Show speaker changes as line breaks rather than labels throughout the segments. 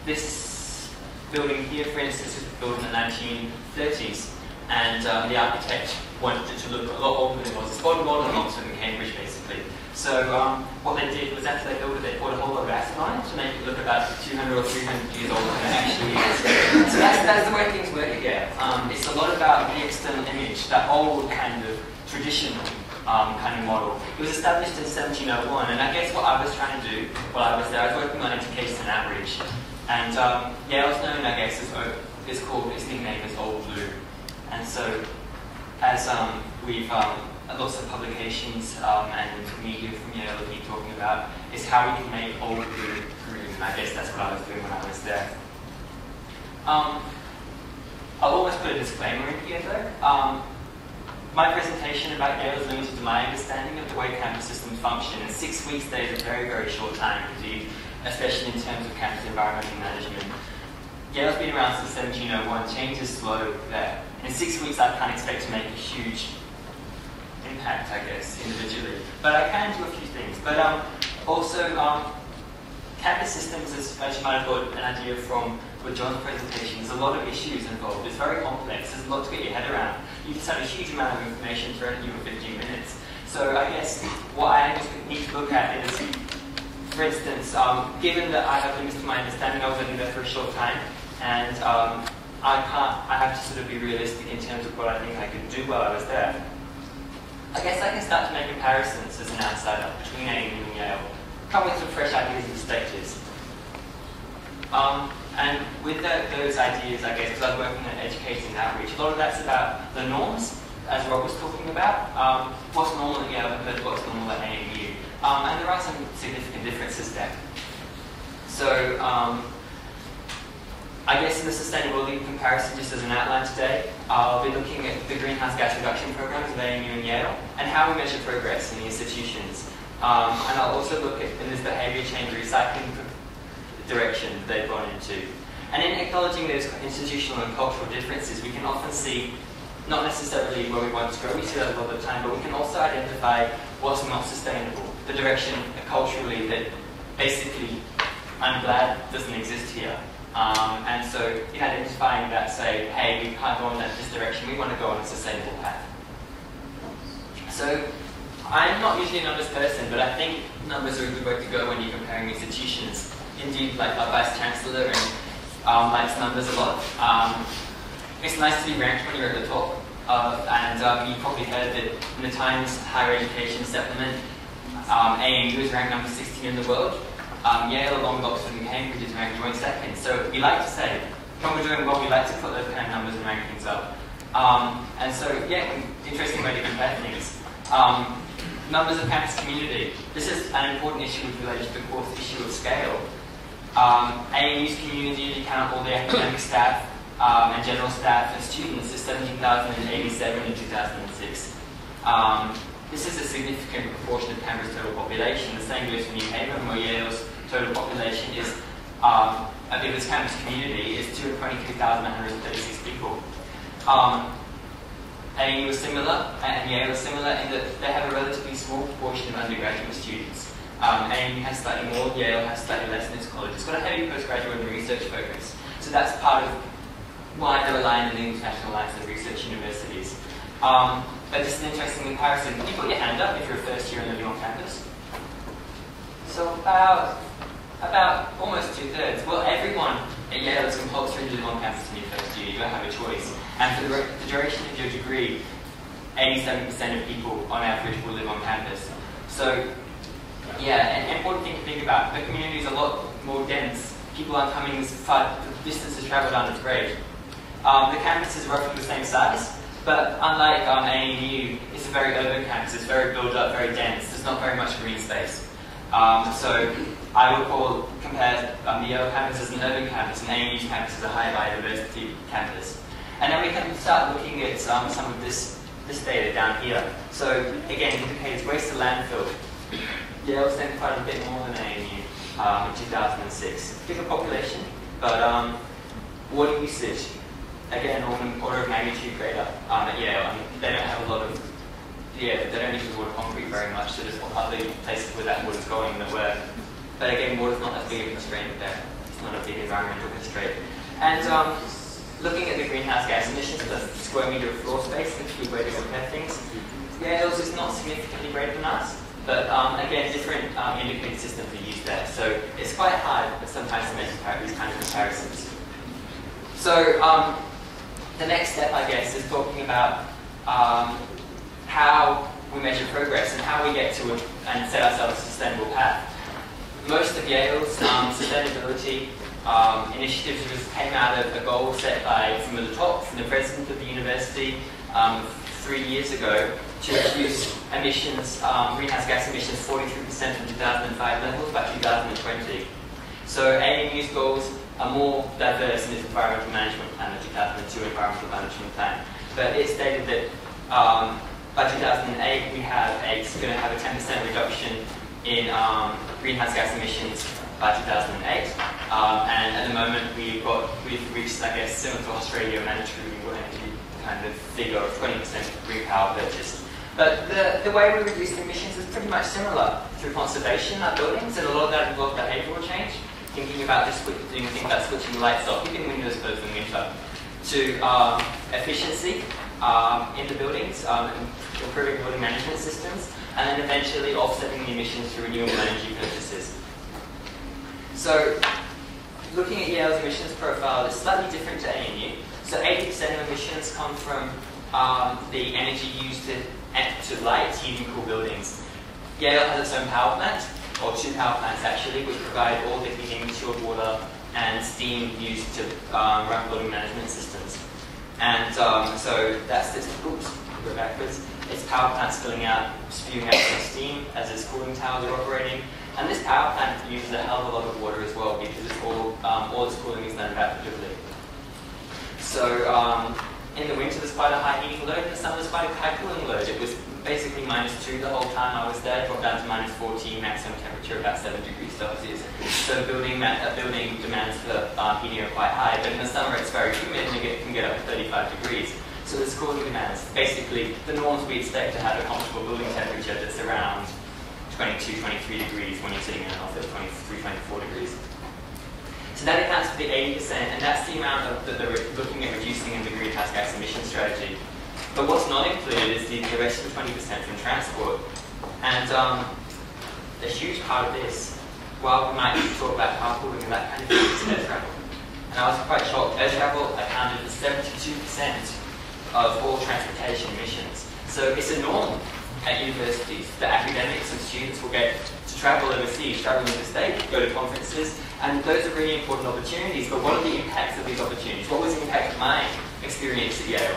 This building here, for instance, was built in the 1930s, and the architect wanted it to look a lot older than it was. It's Boydell and Oxford and Cambridge, basically. So what they did was after they built it, they poured a whole lot of acid on it to make it look about 200 or 300 years older than it actually is. So that's the way things work again. It's a lot about the external image, that old kind of traditional kind of model. It was established in 1701, and I guess what I was trying to do while I was there, I was working on education and outreach. And Yale's known, I guess, its nickname is Old Blue. And so, as we've lots of publications and media from Yale have been talking about, is how we can make Old Blue green. And I guess that's what I was doing when I was there. I'll almost put a disclaimer in here, though. My presentation about Yale is limited to my understanding of the way campus systems function, and 6 weeks there is a very, very short time indeed, especially in terms of campus environmental management. Yale's been around since 1701, change is slow there. In 6 weeks I can't expect to make a huge impact, I guess, individually. But I can do a few things. But also, campus systems, as you might have got an idea from John's presentation, there's a lot of issues involved. It's very complex. There's a lot to get your head around. You just have a huge amount of information thrown at you in 15 minutes. So I guess what I just need to look at is, for instance, given that I have limits to my understanding, I was only there for a short time, and I have to sort of be realistic in terms of what I think I could do while I was there. I guess I can start to make comparisons as an outsider between AMU and Yale, come with some fresh ideas and perspectives. And with those ideas, I guess, because I'm working on education and outreach, a lot of that's about the norms, as Rob was talking about. What's normal at Yale compared to what's normal at AMU. And there are some significant differences there. So, I guess in the sustainability comparison, just as an outline today, I'll be looking at the greenhouse gas reduction programs of AMU and Yale, and how we measure progress in the institutions. And I'll also look at in this behaviour change recycling direction they've gone into. And in acknowledging those institutional and cultural differences, we can often see, not necessarily where we want to go, we see that a lot of the time, but we can also identify what's not sustainable, the direction culturally that basically I'm glad doesn't exist here. And so in identifying that, say, hey, we can't go in this direction, we want to go on a sustainable path. So I'm not usually a numbers person, but I think numbers are a good way to go when you're comparing institutions. Indeed, like our Vice Chancellor and likes numbers a lot. It's nice to be ranked when you're at the top. And you probably heard that in the Times Higher Education Supplement, AMU is ranked number 16 in the world. Yale, along with Oxford and Cambridge, is ranked joint second. So we like to say, when we're doing well, we like to put those kind of numbers and rankings up. And so, yeah, interesting way to compare things. Numbers of campus community. This is an important issue with relation to the course issue of scale. AMU's community, if you count all the academic staff and general staff and students, is 17,087 in 2006. This is a significant proportion of Canberra's total population. The same goes for New Haven, where Yale's total population is, of its campus community, is 223,136 people. AMU is similar, and Yale is similar in that they have a relatively small proportion of undergraduate students. AMU has slightly more, Yale has slightly less in its college. It's got a heavy postgraduate and research focus. So that's part of why they're aligned in the International Alliance of Research Universities. But just an interesting comparison. Can you put your hand up if you're a first year and living on campus? So about almost 2/3. Well, everyone at Yale is compulsory to live on campus in your first year. You don't have a choice. And for the duration of your degree, 87% of people on average will live on campus. So, yeah, an important thing to think about. The community is a lot more dense. People aren't coming as far, the distances travelled aren't as great. The campus is roughly the same size, but unlike AMU, it's a very urban campus. It's very built up, very dense. There's not very much green space. So I would compare the Yale campus as an urban campus and AMU's campus as a high biodiversity campus. And then we can start looking at some of this data down here. So again, indicators waste to landfill. Yale spent quite a bit more than AMU in 2006. Different population, but water usage, again, order of magnitude greater at Yale. I mean, they don't have a lot of, they don't use water concrete very much, so there's other places where that water's going that were, but again, water's not as big of a constraint there. It's not a big environmental constraint. And looking at the greenhouse gas emissions per square meter of floor space, if we were to compare things, Yale's is not significantly greater than us, but again, different indicator systems are used there. So it's quite hard, but sometimes to make these kind of comparisons. So the next step, I guess, is talking about how we measure progress and how we get to and set ourselves a sustainable path. Most of Yale's sustainability initiatives came out of a goal set from the top, from the president of the university 3 years ago, to reduce emissions, greenhouse gas emissions 43% from 2005 levels by 2020. So ANU's goals are more diverse in its environmental management plan, the 2002 environmental management plan. But it stated that by 2008 we going to have a 10% reduction in greenhouse gas emissions by 2008. And at the moment we've reached, I guess, similar to Australia, mandatory renewable energy kind of figure of 20% green power purchased. But the way we reduce emissions is pretty much similar through conservation of buildings, and a lot of that involves behavioural change. Thinking about switching the lights off, keeping windows closed in winter, to efficiency in the buildings, improving building management systems, and then eventually offsetting the emissions through renewable energy purchases. So, looking at Yale's emissions profile is slightly different to ANU. So 80% of emissions come from the energy used to light, heat and cool buildings. Yale has its own power plant, or two power plants actually, which provide all the heating, chilled water and steam used to run building management systems. And so that's this, oops, go backwards. It's power plants spewing out some steam as its cooling towers are operating. And this power plant uses a hell of a lot of water as well, because it's all its cooling is done evaporatively. So in the winter there's quite a high heating load, in the summer there's quite a high cooling load. It was basically -2 the whole time I was there, dropped down to -14, maximum temperature about 7 degrees Celsius. So the building demands for heating are quite high, but in the summer it's very humid and it can get up to 35 degrees. So there's cooling demands. Basically the norms we expect to have a comfortable building temperature that's around 22, 23 degrees when you're sitting in an office, 23, 24 degrees. So that accounts for the 80%, and that's the amount that they're looking at reducing in the greenhouse gas emission strategy. But what's not included is the rest of the 20% from transport. And a huge part of this, while we might talk about carpooling and that kind of thing, is air travel. And I was quite shocked. Air travel accounted for 72% of all transportation emissions. So it's a norm at universities that academics and students will get to travel overseas, travel interstate, go to conferences, and those are really important opportunities. But what are the impacts of these opportunities? What was the impact of my experience at Yale?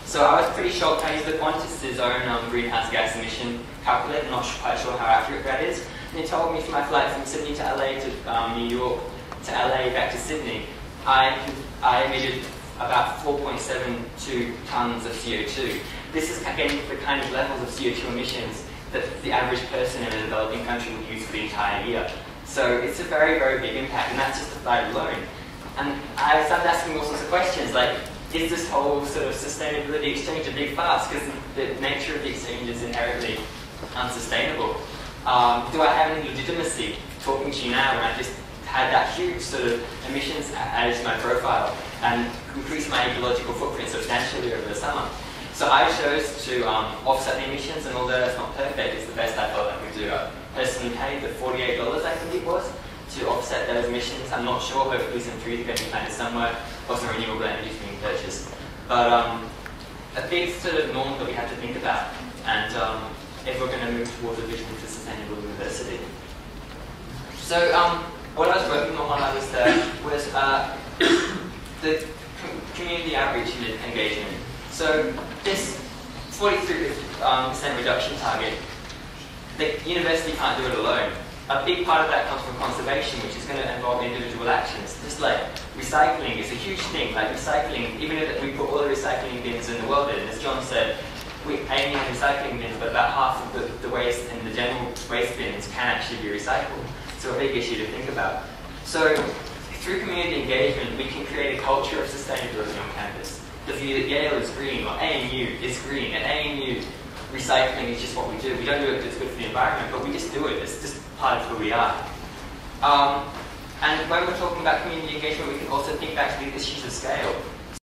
So I was pretty shocked. I used the Qantas's own greenhouse gas emission calculator. I'm not quite sure how accurate that is. And it told me for my flight from Sydney to LA to New York to LA back to Sydney, I emitted about 4.72 tons of CO2. This is getting the kind of levels of CO2 emissions that the average person in a developing country would use for the entire year. So it's a very, very big impact, and that's just the flight alone. And I started asking all sorts of questions, like, is this whole sort of sustainability exchange a big farce? Because the nature of the exchange is inherently unsustainable. Do I have any legitimacy talking to you now when I just had that huge sort of emissions added to my profile and increased my ecological footprint substantially over the summer? So I chose to offset the emissions, and although that's not perfect, it's the best I felt I could do. I personally paid the $48, I think it was, to offset those emissions. I'm not sure, hopefully some trees are going to be planted somewhere, or some renewable energy is being purchased. But a big sort of norm that we have to think about, and if we're going to move towards a vision for sustainable university. So what I was working on while I was there was the community outreach and engagement. So this 43% reduction target, the university can't do it alone. A big part of that comes from conservation, which is going to involve individual actions. Just like recycling is a huge thing. Like recycling, even if we put all the recycling bins in the world in, as John said, we aim at recycling bins, but about half of the waste in the general waste bins can actually be recycled. So a big issue to think about. So through community engagement, we can create a culture of sustainability on campus. The view that Yale is green, or ANU is green. At ANU, recycling is just what we do. We don't do it because it's good for the environment, but we just do it. It's just part of who we are. And when we're talking about community engagement, we can also think back to these issues of scale.